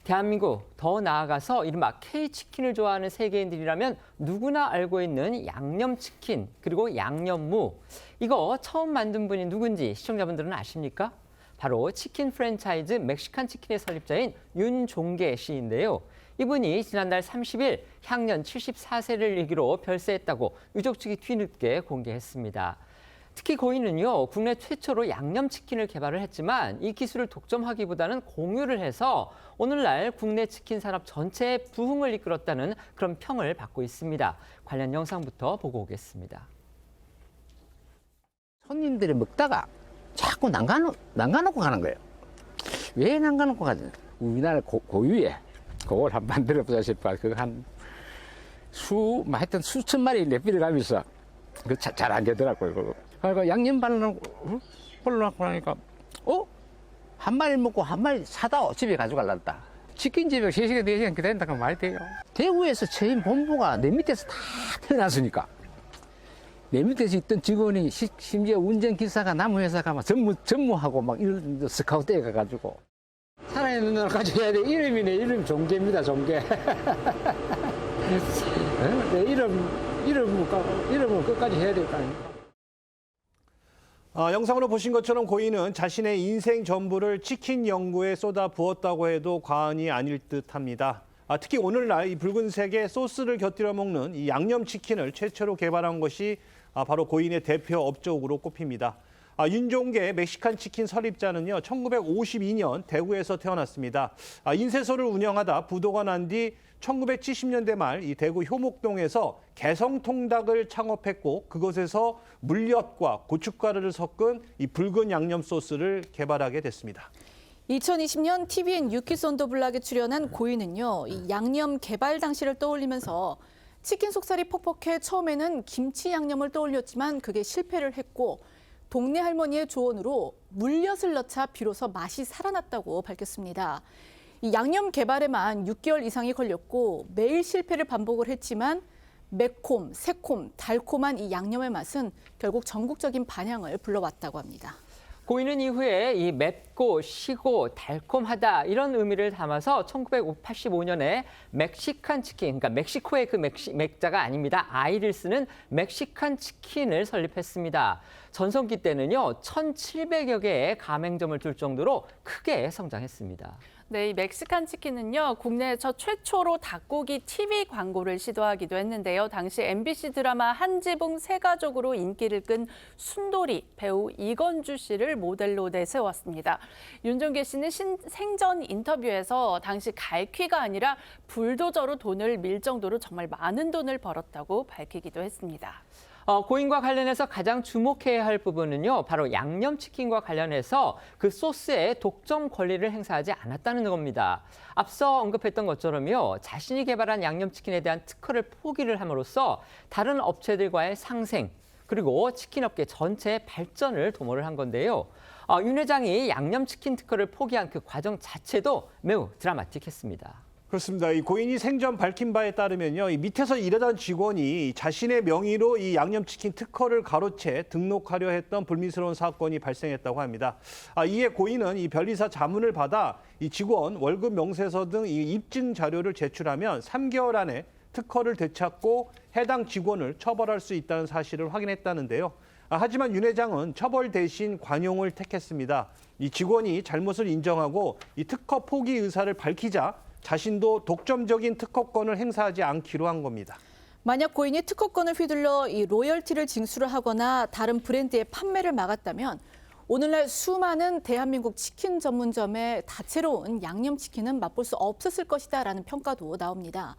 대한민국, 더 나아가서 이른바 K치킨을 좋아하는 세계인들이라면 누구나 알고 있는 양념치킨, 그리고 양념무. 이거 처음 만든 분이 누군지 시청자분들은 아십니까? 바로 치킨 프랜차이즈 멕시칸 치킨의 설립자인 윤종계 씨인데요. 이분이 지난달 30일 향년 74세를 일기로 별세했다고 유족 측이 뒤늦게 공개했습니다. 특히 고인은요, 국내 최초로 양념치킨을 개발을 했지만 이 기술을 독점하기보다는 공유를 해서 오늘날 국내 치킨 산업 전체의 부흥을 이끌었다는 그런 평을 받고 있습니다. 관련 영상부터 보고 오겠습니다. 손님들이 먹다가 자꾸 남가놓고 가는 거예요. 왜 남가놓고 가지? 우리나라 고유에 그걸 한번 만들어보자 싶어. 그거 하여튼 수천 마리 내비를 가면서 그 잘 안 되더라고요. 그거. 그러니까 양념 발라놓고 나니까 한 마리 먹고 한 마리 사다 집에 가져갈란다. 치킨집에 3시간, 4시간 기다린다 그 말이 돼요. 대구에서 처임 본부가 내 밑에서 다 태어났으니까 내 밑에서 있던 직원이 심지어 운전기사가 남의 회사 가면 전무하고 막 이런 스카우트에 가가지고 살아있는 날까지 해야 돼. 이름 종계입니다. 종계. 내 이름은 끝까지 해야 될 거 아닙니까? 영상으로 보신 것처럼 고인은 자신의 인생 전부를 치킨 연구에 쏟아 부었다고 해도 과언이 아닐 듯합니다. 특히 오늘날 이 붉은색의 소스를 곁들여 먹는 이 양념치킨을 최초로 개발한 것이 바로 고인의 대표 업적으로 꼽힙니다. 윤종계 멕시칸 치킨 설립자는요, 1952년 대구에서 태어났습니다. 인쇄소를 운영하다 부도가 난 뒤 1970년대 말 이 대구 효목동에서 개성통닭을 창업했고 그것에서 물엿과 고춧가루를 섞은 이 붉은 양념 소스를 개발하게 됐습니다. 2020년 TVN 유키스 온 더 블락에 출연한 고인은요, 이 양념 개발 당시를 떠올리면서 치킨 속살이 퍽퍽해 처음에는 김치 양념을 떠올렸지만 그게 실패를 했고 동네 할머니의 조언으로 물엿을 넣자 비로소 맛이 살아났다고 밝혔습니다. 이 양념 개발에만 6개월 이상이 걸렸고 매일 실패를 반복을 했지만 매콤, 새콤, 달콤한 이 양념의 맛은 결국 전국적인 반향을 불러왔다고 합니다. 고인은 이후에 이 맵고 시고 달콤하다 이런 의미를 담아서 1985년에 멕시칸 치킨, 그러니까 멕시코의 그 멕자가 아닙니다. I를 쓰는 멕시칸 치킨을 설립했습니다. 전성기 때는요, 1,700여 개의 가맹점을 둘 정도로 크게 성장했습니다. 네, 이 멕시칸 치킨은요, 국내에서 최초로 닭고기 TV 광고를 시도하기도 했는데요. 당시 MBC 드라마 한지붕 세가족으로 인기를 끈 순돌이 배우 이건주 씨를 모델로 내세웠습니다. 윤종계 씨는 생전 인터뷰에서 당시 갈퀴가 아니라 불도저로 돈을 밀 정도로 정말 많은 돈을 벌었다고 밝히기도 했습니다. 고인과 관련해서 가장 주목해야 할 부분은요, 바로 양념치킨과 관련해서 그 소스의 독점 권리를 행사하지 않았다는 겁니다. 앞서 언급했던 것처럼요, 자신이 개발한 양념치킨에 대한 특허를 포기를 함으로써 다른 업체들과의 상생, 그리고 치킨업계 전체의 발전을 도모를 한 건데요. 윤 회장이 양념치킨 특허를 포기한 그 과정 자체도 매우 드라마틱했습니다. 그렇습니다. 이 고인이 생전 밝힌 바에 따르면요, 이 밑에서 일하던 직원이 자신의 명의로 이 양념치킨 특허를 가로채 등록하려 했던 불미스러운 사건이 발생했다고 합니다. 이에 고인은 이 변리사 자문을 받아 이 직원 월급 명세서 등 이 입증 자료를 제출하면 3개월 안에 특허를 되찾고 해당 직원을 처벌할 수 있다는 사실을 확인했다는데요. 하지만 윤 회장은 처벌 대신 관용을 택했습니다. 이 직원이 잘못을 인정하고 이 특허 포기 의사를 밝히자 자신도 독점적인 특허권을 행사하지 않기로 한 겁니다. 만약 고인이 특허권을 휘둘러 이 로열티를 징수를 하거나 다른 브랜드의 판매를 막았다면 오늘날 수많은 대한민국 치킨 전문점의 다채로운 양념치킨은 맛볼 수 없었을 것이다라는 평가도 나옵니다.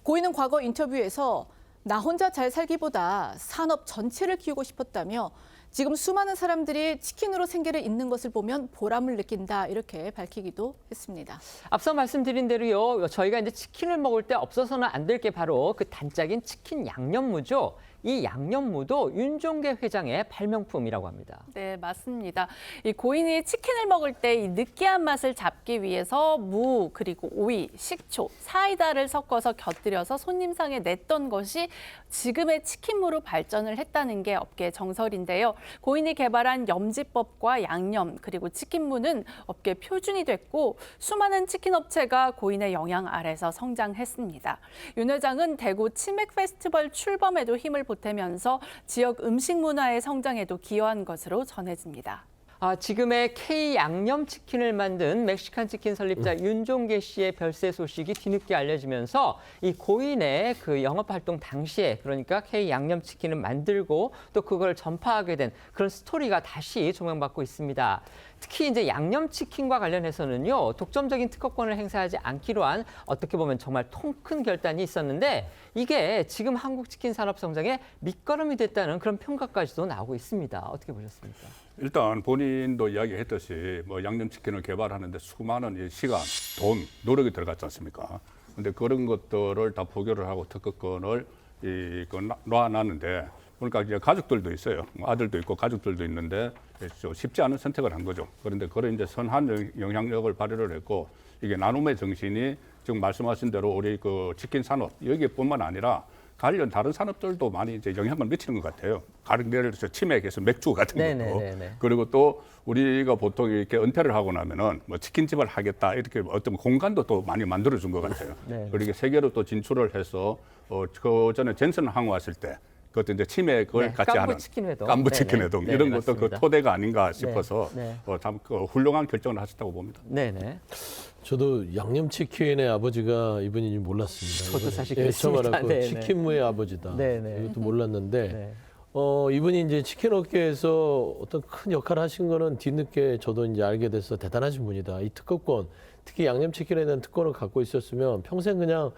고인은 과거 인터뷰에서 나 혼자 잘 살기보다 산업 전체를 키우고 싶었다며 지금 수많은 사람들이 치킨으로 생계를 잇는 것을 보면 보람을 느낀다 이렇게 밝히기도 했습니다. 앞서 말씀드린 대로요, 저희가 이제 치킨을 먹을 때 없어서는 안 될 게 바로 그 단짝인 치킨 양념무죠. 이 양념무도 윤종계 회장의 발명품이라고 합니다. 네, 맞습니다. 이 고인이 치킨을 먹을 때 이 느끼한 맛을 잡기 위해서 무, 그리고 오이, 식초, 사이다를 섞어서 곁들여서 손님상에 냈던 것이 지금의 치킨무로 발전을 했다는 게 업계 정설인데요. 고인이 개발한 염지법과 양념, 그리고 치킨무는 업계 표준이 됐고 수많은 치킨 업체가 고인의 영향 아래서 성장했습니다. 윤 회장은 대구 치맥 페스티벌 출범에도 힘을 보태면서 지역 음식 문화의 성장에도 기여한 것으로 전해집니다. 지금의 K 양념치킨을 만든 멕시칸 치킨 설립자 윤종계 씨의 별세 소식이 뒤늦게 알려지면서 이 고인의 그 영업활동 당시에 그러니까 K 양념치킨을 만들고 또 그걸 전파하게 된 그런 스토리가 다시 조명받고 있습니다. 특히 이제 양념치킨과 관련해서는요, 독점적인 특허권을 행사하지 않기로 한 어떻게 보면 정말 통 큰 결단이 있었는데 이게 지금 한국 치킨 산업 성장에 밑거름이 됐다는 그런 평가까지도 나오고 있습니다. 어떻게 보셨습니까? 일단 본인도 이야기했듯이 뭐 양념치킨을 개발하는데 수많은 시간, 돈, 노력이 들어갔지 않습니까? 근데 그런 것들을 다 포기를 하고 특허권을 놔놨는데 그러니까 이제 가족들도 있어요. 아들도 있고 가족들도 있는데 쉽지 않은 선택을 한 거죠. 그런데 그런 이제 선한 영향력을 발휘를 했고 이게 나눔의 정신이 지금 말씀하신 대로 우리 그 치킨 산업 여기뿐만 아니라 관련 다른 산업들도 많이 이제 영향을 미치는 것 같아요. 예를 들어서 치맥에서 맥주 같은 것도 그리고 또 우리가 보통 이렇게 은퇴를 하고 나면은 뭐 치킨집을 하겠다 이렇게 어떤 공간도 또 많이 만들어준 것 같아요. 그리고 세계로 또 진출을 해서 그 전에 젠슨 항 왔을 때 그것도 이제 치맥을 같이 하는 깐부치킨 회동 이런 것도 그 토대가 아닌가 싶어서 참 훌륭한 결정을 하셨다고 봅니다. 네네. 저도 양념치킨의 아버지가 이분인지 몰랐습니다. 저도 사실 처음 그렇습니다. 알았고 네네. 치킨무의 아버지다. 네네. 이것도 몰랐는데 네. 이분이 이제 치킨 업계에서 어떤 큰 역할을 하신 거는 뒤늦게 저도 이제 알게 돼서 대단하신 분이다. 이 특허권, 특히 양념치킨에 대한 특권을 갖고 있었으면 평생 그냥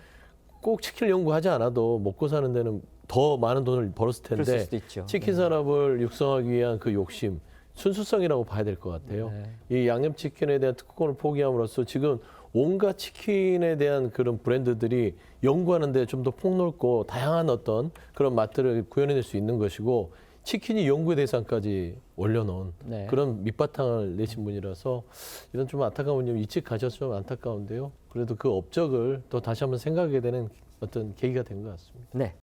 꼭 치킨 연구하지 않아도 먹고 사는 데는 더 많은 돈을 벌었을 텐데 그럴 수도 있죠. 치킨 산업을 육성하기 위한 그 욕심, 순수성이라고 봐야 될 것 같아요. 이 양념치킨에 대한 특허권을 포기함으로써 지금 온갖 치킨에 대한 그런 브랜드들이 연구하는데 좀 더 폭넓고 다양한 어떤 그런 맛들을 구현해낼 수 있는 것이고 치킨이 연구의 대상까지 올려놓은 그런 밑바탕을 내신 분이라서 이런 좀 안타까운 점 일찍 가셔서 좀 안타까운데요. 그래도 그 업적을 또 다시 한번 생각하게 되는 어떤 계기가 된 것 같습니다. 네.